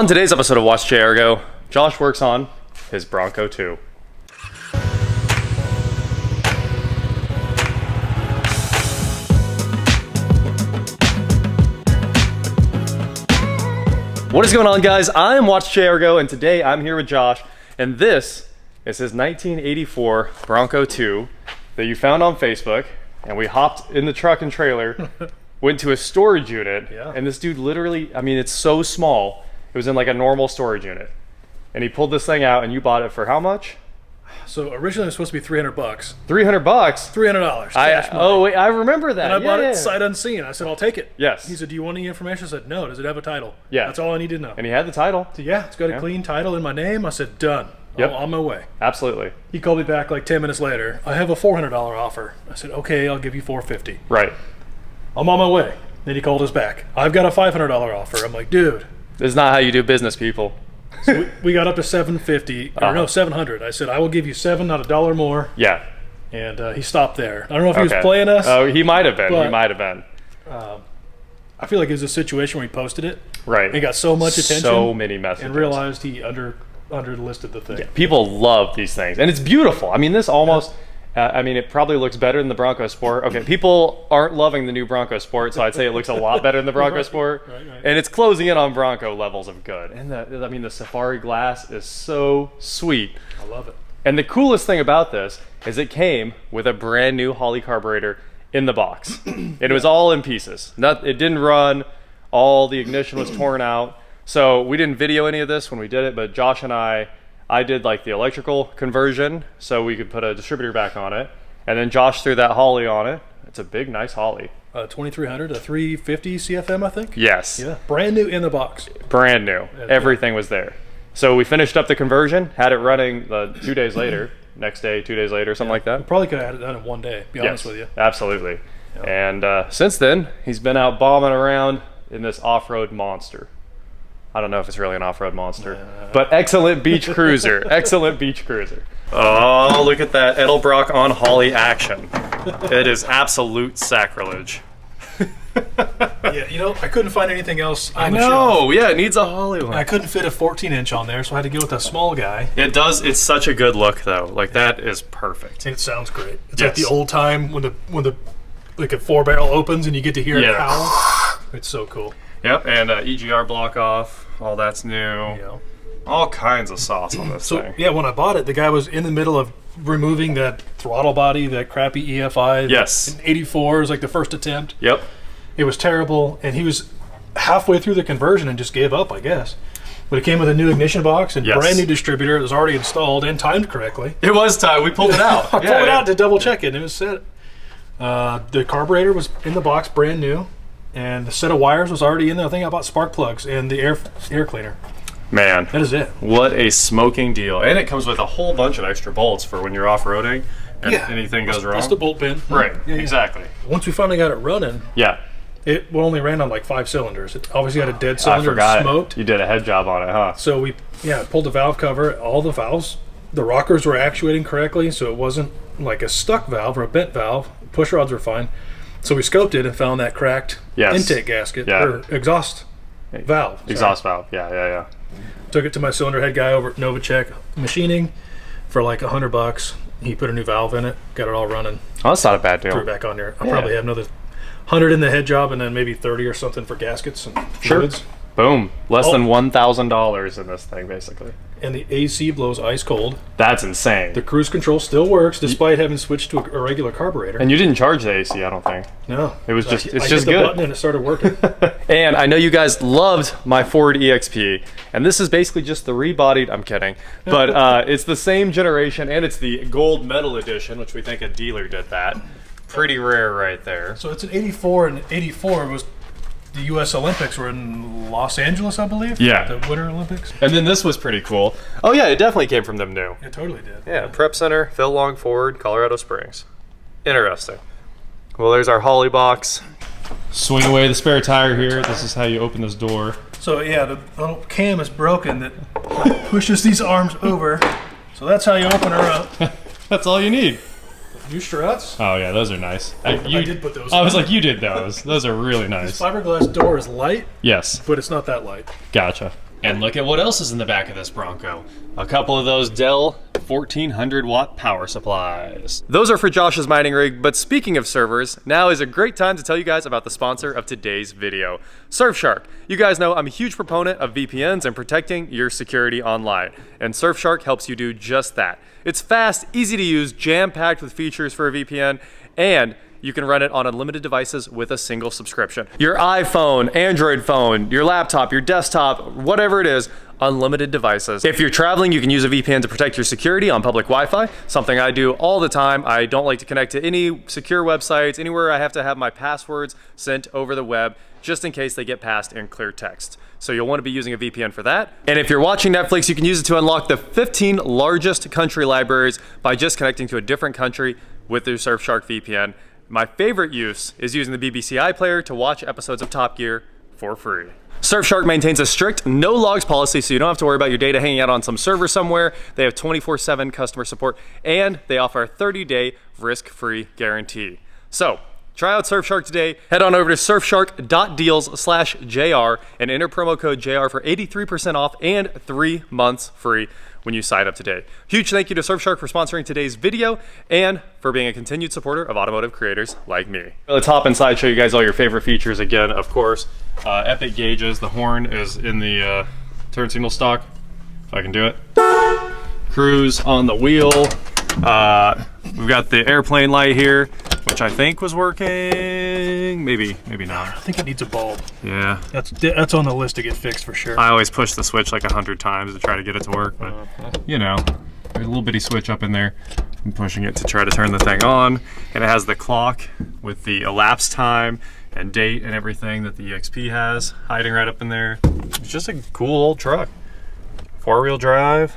On today's episode of Watch Jr. Go, Josh works on his Bronco II. What is going on, guys? I'm Watch Jr. Go, and today I'm here with Josh, and this is his 1984 Bronco II that you found on Facebook, and we hopped in the truck and trailer, went to a storage unit, and this dude literally, I mean, it's so small, it was in like a normal storage unit, and he pulled this thing out, and you bought it for how much? So originally it was supposed to be $300. $300? $300 cash money. Oh wait, I remember that. And I bought it sight unseen. I said, I'll take it. Yes. He said, do you want any information? I said, no. Does it have a title? Yeah. That's all I need to know. And he had the title. So yeah, it's got a clean title in my name. I said, done. Yep. I'm on my way. Absolutely. He called me back like 10 minutes later. I have a $400 offer. I said, okay, I'll give you $450. Right. I'm on my way. Then he called us back. I've got a $500 offer. I'm like, dude. This is not how you do business, people. So we got up to $750, or no, $700. I said, I will give you $7, not a dollar more. Yeah. And he stopped there. I don't know if he was playing us. Oh, he might have been. He might have been. I feel like it was a situation where he posted it. Right. He got so much attention. So many messages. And realized he underlisted the thing. Yeah, people love these things. And it's beautiful. I mean, this almost... I mean, it probably looks better than the Bronco Sport. Okay, people aren't loving the new Bronco Sport, so I'd say it looks a lot better than the Bronco Sport. Right. And it's closing in on Bronco levels of good. And I mean, the Safari glass is so sweet. I love it. And the coolest thing about this is it came with a brand new Holley carburetor in the box. It was all in pieces. It didn't run. All the ignition was torn out. So we didn't video any of this when we did it, but Josh and I did like the electrical conversion so we could put a distributor back on it. And then Josh threw that Holley on it. It's a big, nice Holley. 2300, a 350 CFM, I think? Yes. Yeah. Brand new in the box. Brand new. Everything was there. So we finished up the conversion, had it running 2 days later, next day, 2 days later, something like that. We probably could have had it done in one day, be honest with you. Absolutely. Yeah. And since then, he's been out bombing around in this off-road monster. I don't know if it's really an off-road monster, but excellent beach cruiser. Excellent beach cruiser. Oh, look at that Edelbrock on Holley action. It is absolute sacrilege. Yeah, you know, I couldn't find anything else on the shelf. Yeah, it needs a Holley one. I couldn't fit a 14-inch on there, so I had to go with a small guy. It does. It's such a good look, though. Like, that is perfect. And it sounds great. It's like the old time when the like a 4-barrel opens and you get to hear it howl. It's so cool. Yep, and EGR block off, all that's new. Yeah. All kinds of sauce on this thing. Yeah, when I bought it, the guy was in the middle of removing that throttle body, that crappy EFI. Yes. In 84 was like the first attempt. Yep. It was terrible, and he was halfway through the conversion and just gave up, I guess. But it came with a new ignition box and brand new distributor. It was already installed and timed correctly. It was timed. We pulled it out. I pulled it out to double check it, and it was set. The carburetor was in the box, brand new. And the set of wires was already in there. I think I bought spark plugs and the air cleaner. Man. That is it. What a smoking deal. And it comes with a whole bunch of extra bolts for when you're off-roading and anything goes wrong. That's the bolt pin. Right, exactly. Once we finally got it running, it only ran on like 5 cylinders. It obviously had a dead cylinder and smoked. You did a head job on it, huh? So we pulled the valve cover. All the valves, the rockers were actuating correctly, so it wasn't like a stuck valve or a bent valve. Push rods were fine. So we scoped it and found that cracked intake gasket or exhaust valve. Exhaust valve, yeah. Took it to my cylinder head guy over at Novacek Machining for like $100. He put a new valve in it, got it all running. Oh, that's not a bad deal. Threw it back on there. I'll probably have another 100 in the head job and then maybe 30 or something for gaskets and fluids. Boom. Less than $1,000 in this thing, basically. And the AC blows ice cold. That's insane. The cruise control still works despite having switched to a regular carburetor. And you didn't charge the AC, I don't think. No. It was just, it's I just hit the good. button and it started working. And I know you guys loved my Ford EXP. And this is basically just the rebodied, I'm kidding. But it's the same generation and it's the gold medal edition, which we think a dealer did that. Pretty rare right there. So it's an 84, and 84 was the U.S. Olympics were in Los Angeles, I believe. Yeah. The Winter Olympics. And then this was pretty cool. Oh, yeah, it definitely came from them new. It totally did. Yeah, Prep Center, Phil Long Ford, Colorado Springs. Interesting. Well, there's our Holley box. Swing away the spare tire here. This is how you open this door. So, yeah, the little cam is broken that pushes these arms over. So that's how you open her up. That's all you need. New struts. Oh yeah, those are nice. I did put those. I was like, you did those. Those are really nice. This fiberglass door is light. Yes. But it's not that light. Gotcha. And look at what else is in the back of this Bronco. A couple of those Dell 1400 watt power supplies. Those are for Josh's mining rig, but speaking of servers, now is a great time to tell you guys about the sponsor of today's video, Surfshark. You guys know I'm a huge proponent of VPNs and protecting your security online, and Surfshark helps you do just that. It's fast, easy to use, jam-packed with features for a VPN, and you can run it on unlimited devices with a single subscription. Your iPhone, Android phone, your laptop, your desktop, whatever it is, unlimited devices. If you're traveling, you can use a VPN to protect your security on public Wi-Fi, something I do all the time. I don't like to connect to any secure websites, anywhere I have to have my passwords sent over the web, just in case they get passed in clear text. So you'll want to be using a VPN for that. And if you're watching Netflix, you can use it to unlock the 15 largest country libraries by just connecting to a different country with your Surfshark VPN. My favorite use is using the BBC iPlayer to watch episodes of Top Gear for free. Surfshark maintains a strict no logs policy, so you don't have to worry about your data hanging out on some server somewhere. They have 24/7 customer support, and they offer a 30-day risk-free guarantee. So try out Surfshark today. Head on over to surfshark.deals/JR and enter promo code JR for 83% off and 3 months free when you sign up today. Huge thank you to Surfshark for sponsoring today's video and for being a continued supporter of automotive creators like me. Let's hop inside, show you guys all your favorite features again, of course. Epic gauges. The horn is in the turn signal stock, if I can do it. Cruise on the wheel. We've got the airplane light here, which I think was working. Maybe not. I think it needs a bulb. Yeah. That's on the list to get fixed for sure. I always push the switch like 100 times to try to get it to work, but you know, there's a little bitty switch up in there. I'm pushing it to try to turn the thing on, and it has the clock with the elapsed time and date and everything that the EXP has hiding right up in there. It's just a cool old truck. 4-wheel drive.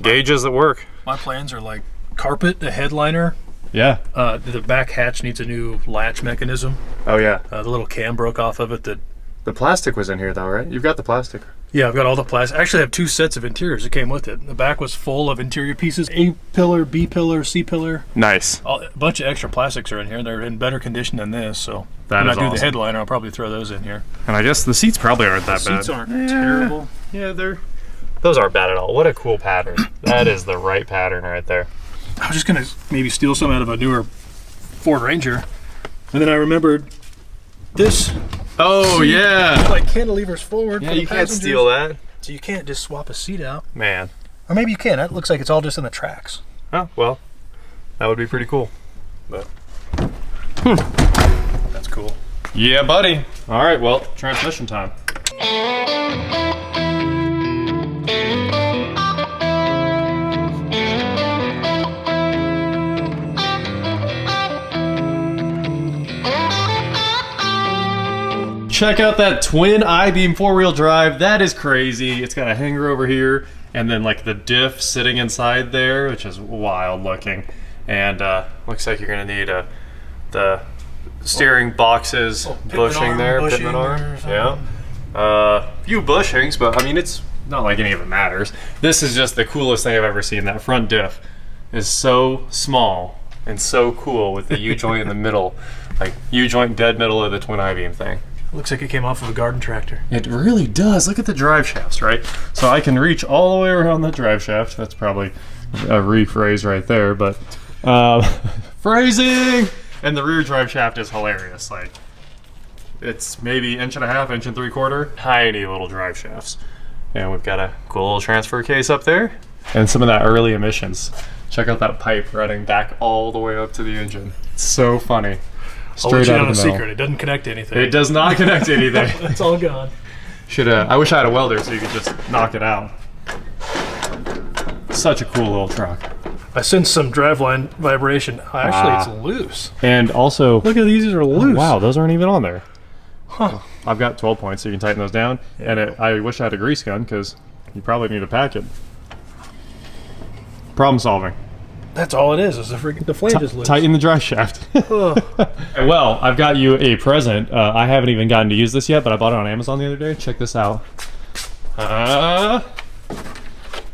Gauges that work. My plans are like carpet, a headliner. Yeah. The back hatch needs a new latch mechanism. Oh yeah. The little cam broke off of it. The plastic was in here though, right? You've got the plastic. Yeah, I've got all the plastic. I actually have 2 sets of interiors that came with it. The back was full of interior pieces. A pillar, B pillar, C pillar. Nice. A bunch of extra plastics are in here. They're in better condition than this, so that when is I do awesome. the headliner, I'll probably throw those in here. And I guess the seats probably aren't that bad. Seats aren't terrible. Yeah, those aren't bad at all. What a cool pattern. That is the right pattern right there. I was just gonna maybe steal some out of a newer Ford Ranger, and then I remembered this. Oh yeah. Like cantilevers forward. Yeah, for the you can't passengers. steal that. So you can't just swap a seat out. Man. Or maybe you can. That looks like it's all just in the tracks. Oh well, that would be pretty cool. But That's cool. yeah, buddy. All right, well, transmission time. Check out that twin I-beam 4-wheel drive. That is crazy. It's got a hanger over here and then like the diff sitting inside there, which is wild looking. And looks like you're gonna need the steering boxes bushing there, pitman arm. Yeah. Few bushings, but I mean it's not like any of it matters. This is just the coolest thing I've ever seen. That front diff is so small and so cool with the U-joint in the middle, like U-joint dead middle of the twin I-beam thing. Looks like it came off of a garden tractor. It really does. Look at the drive shafts, right? So I can reach all the way around the drive shaft. That's probably a rephrase right there, but phrasing! And the rear drive shaft is hilarious. Like, it's maybe 1.5 inches, 1.75 inches. Tiny little drive shafts. And we've got a cool little transfer case up there. And some of that early emissions. Check out that pipe running back all the way up to the engine. It's so funny. I'll let Straight you out know of a the mill. secret. It doesn't connect to anything. It does not connect to anything. It's all gone. I wish I had a welder so you could just knock it out. Such a cool little truck. I sense some driveline vibration. Actually, it's loose. And also, Look at these are loose. wow, those aren't even on there. Huh. I've got 12 points, so you can tighten those down. Yeah. And I wish I had a grease gun because you probably need to pack it. Problem solving. That's all it is the flange is loose. Tighten the drive shaft. Ugh. Well, I've got you a present. I haven't even gotten to use this yet, but I bought it on Amazon the other day. Check this out.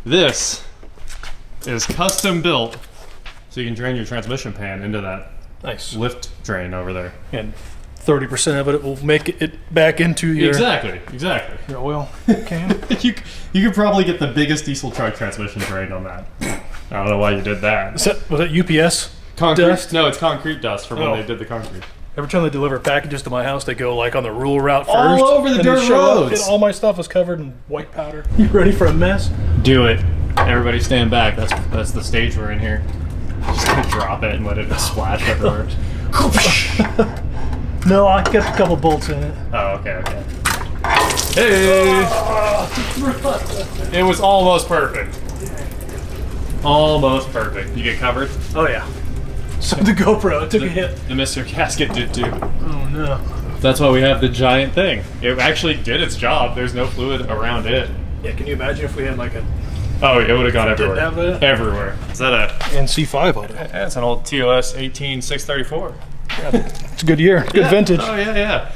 This is custom built, so you can drain your transmission pan into that Nice. lift drain over there. And 30% of it will make it back into your Exactly. your oil can. You could probably get the biggest diesel truck transmission drained on that. I don't know why you did that. Was that UPS Concrete dust? No, it's concrete dust from when Oh. they did the concrete. Every time they deliver packages to my house, they go like on the rural route first. All over the and dirt they show up, roads. and all my stuff is covered in white powder. You ready for a mess? Do it. Everybody stand back. That's the stage we're in here. Just gonna drop it and let it splash everywhere. No, I kept a couple bolts in it. Oh, okay. Hey! It was almost perfect. Almost perfect. You get covered? Oh yeah. So the GoPro, it took a hit. The Mr. Gasket did too. Oh no. That's why we have the giant thing. It actually did its job. There's no fluid around it. Yeah, can you imagine if we had like a Oh, it would have gone everywhere. have that? Everywhere. Is that a... NC5 on it? That's an old TOS 18634. It's a good year. It's good vintage. Oh, yeah.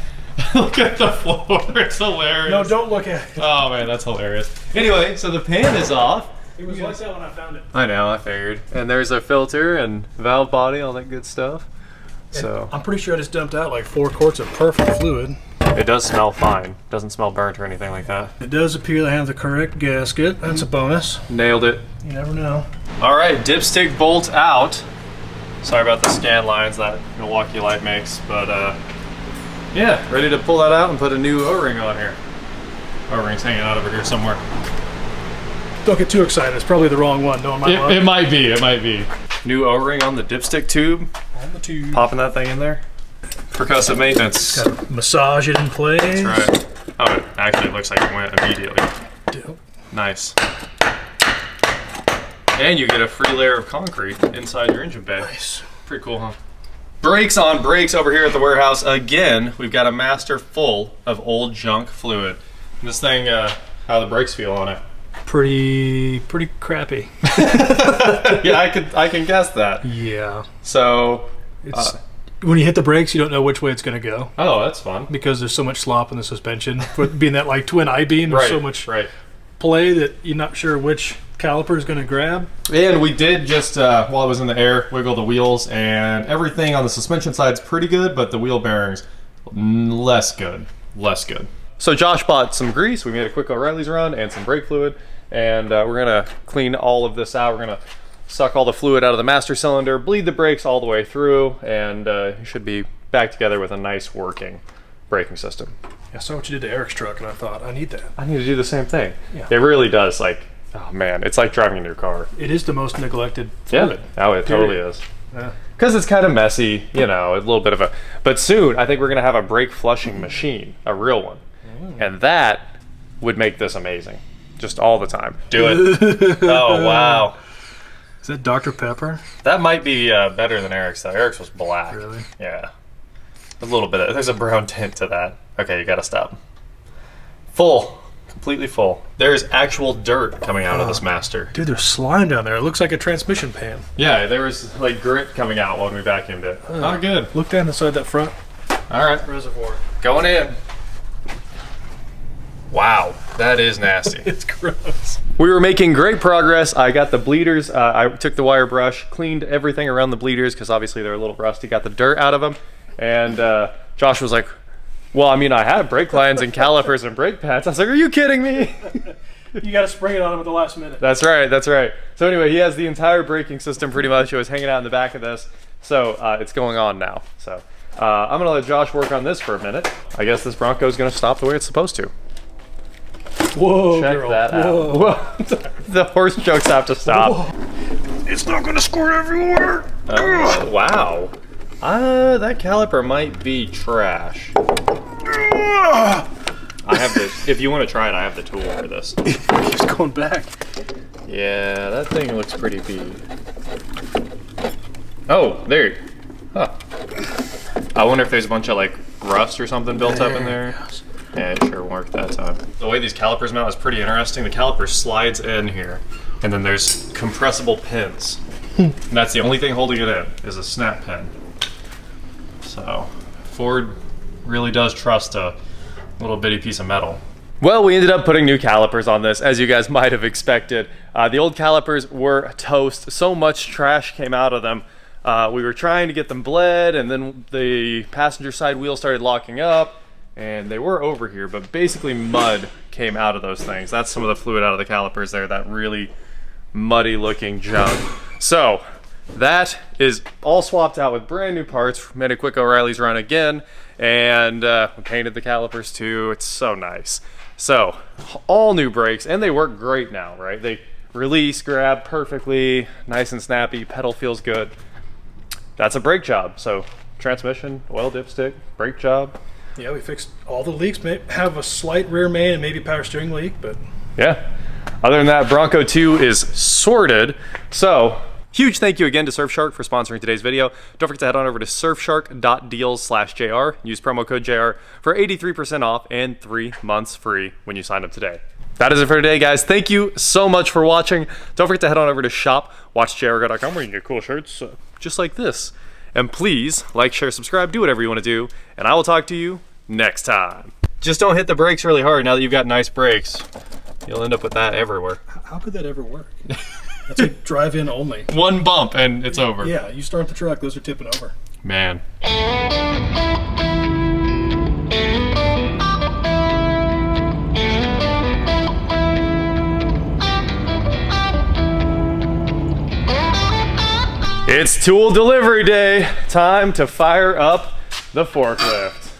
Look at the floor. It's hilarious. No, don't look at it. Oh, man, that's hilarious. Anyway, so the pan is off. It was like that when I found it. I know, I figured. And there's a filter and valve body, all that good stuff. So I'm pretty sure I just dumped out like 4 quarts of perfect fluid. it does smell fine. Doesn't smell burnt or anything like that. It does appear to have the correct gasket. That's a bonus. Nailed it. You never know. All right, dipstick bolt out. Sorry about the scan lines that Milwaukee light makes, but yeah, ready to pull that out and put a new O-ring on here. O-ring's hanging out over here somewhere. Don't get too excited. It's probably the wrong one. Knowing my luck. It might be. New O-ring on the dipstick tube. On the tube. Popping that thing in there. Percussive maintenance. Gotta massage it in place. That's right. Oh, it actually looks like it went immediately. Dope. Nice. And you get a free layer of concrete inside your engine bay. Nice. Pretty cool, huh? Brakes on brakes over here at the warehouse. Again, we've got a master full of old junk fluid. This thing, how the brakes feel on it? Pretty crappy. Yeah, I can guess that. Yeah. So, It's when you hit the brakes, you don't know which way it's going to go oh, that's fun. because there's so much slop in the suspension. For being that like twin I-beam, there's so much play that you're not sure which caliper is going to grab. And we did just, while it was in the air, wiggle the wheels, and everything on the suspension side's pretty good, but the wheel bearings, less good. So Josh bought some grease. We made a quick O'Reilly's run and some brake fluid, and we're gonna clean all of this out. We're gonna suck all the fluid out of the master cylinder, bleed the brakes all the way through, and you should be back together with a nice working braking system. I saw what you did to Eric's truck, and I thought, I need that. I need to do the same thing. Yeah. It really does. Like, oh man, it's like driving a new car. It is the most neglected fluid. Yeah. Oh, it totally is. Yeah. Because it's kind of messy, you know, a little bit of a. But soon, I think we're gonna have a brake flushing machine, a real one, and that would make this amazing, just all the time. Do it. Oh wow, Is that Dr. Pepper? that might be better than Eric's though. Eric's was black. Really? Yeah, a little bit. There's a brown tint to that. Okay, you gotta stop. Full. Completely full. There's actual dirt coming out of this master. Dude, there's slime down there. It looks like a transmission pan. Yeah, there was like grit coming out when we vacuumed it. Oh, good. Look down inside that front All right, reservoir. going in. Wow, that is nasty. It's gross. We were making great progress. I got the bleeders. I took the wire brush, cleaned everything around the bleeders because obviously they're a little rusty. Got the dirt out of them, and Josh was like, "Well, I mean, I have brake lines and calipers and brake pads." I was like, "Are you kidding me?" You got to spring it on him at the last minute. That's right. That's right. So anyway, he has the entire braking system pretty much. It was hanging out in the back of this, so it's going on now. So I'm gonna let Josh work on this for a minute. I guess this Bronco is gonna stop the way it's supposed to. Whoa, Check girl. that Whoa. out. Whoa. The horse jokes have to stop. It's not going to squirt everywhere. Wow. That caliper might be trash. I have the. If you want to try it, I have the tool for this. Keeps going back. Yeah, that thing looks pretty beat. Oh, there. Huh. I wonder if there's a bunch of like rust or something built up in there. Yeah, it sure worked that time. The way these calipers mount is pretty interesting. The caliper slides in here, and then there's compressible pins. And that's the only thing holding it in, is a snap pin. So, Ford really does trust a little bitty piece of metal. Well, we ended up putting new calipers on this, as you guys might have expected. The old calipers were toast. So much trash came out of them. We were trying to get them bled, and then the passenger side wheel started locking up, and they were over here, but basically mud came out of those things. That's some of the fluid out of the calipers there, that really muddy looking junk. So that is all swapped out with brand new parts. Made a quick O'Reilly's run again, and we painted the calipers too. It's so nice. So all new brakes, and they work great now, right? They release, grab perfectly, nice and snappy, pedal feels good. That's a brake job. So transmission, oil dipstick, brake job. Yeah, we fixed all the leaks. May have a slight rear main and maybe power steering leak, but yeah. Other than that, Bronco 2 is sorted. So huge thank you again to Surfshark for sponsoring today's video. Don't forget to head on over to surfshark.deals/JR. Use promo code JR for 83% off and 3 months free when you sign up today. That is it for today, guys. Thank you so much for watching. Don't forget to head on over to shop.watchjrgo.com where you can get cool shirts just like this. And please like, share, subscribe, do whatever you want to do, and I will talk to you next time. Just don't hit the brakes really hard now that you've got nice brakes. You'll end up with that everywhere. How could that ever work? That's like drive-in only. One bump and it's over. Yeah, you start the truck, those are tipping over. Man. It's tool delivery day. Time to fire up the forklift.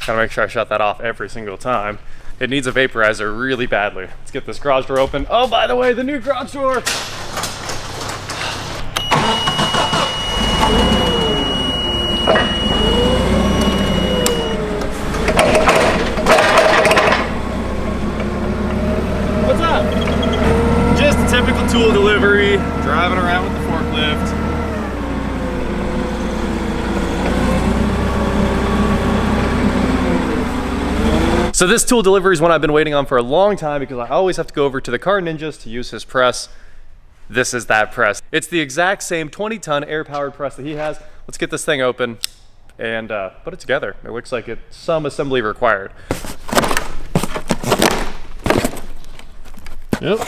Gotta make sure I shut that off every single time. It needs a vaporizer really badly. Let's get this garage door open. Oh, by the way, the new garage door. What's up? Just a typical tool delivery, driving around with the forklift. So this tool delivery is one I've been waiting on for a long time because I always have to go over to the Car Ninjas to use his press. This is that press. It's the exact same 20-ton air-powered press that he has. Let's get this thing open and put it together. It looks like it's some assembly required. Yep.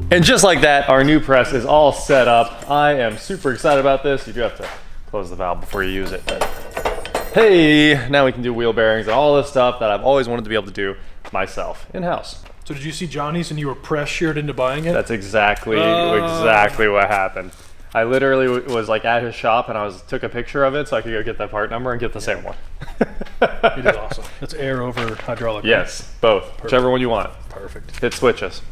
And just like that, our new press is all set up. I am super excited about this. You do have to close the valve before you use it. But hey, now we can do wheel bearings and all this stuff that I've always wanted to be able to do myself in-house. So did you see Johnny's and you were pressured into buying it? That's exactly what happened. I literally was like at his shop and I took a picture of it so I could go get that part number and get the same one. You did awesome. That's air over hydraulic. Yes, both. Perfect. Whichever one you want. Perfect. Hit switches.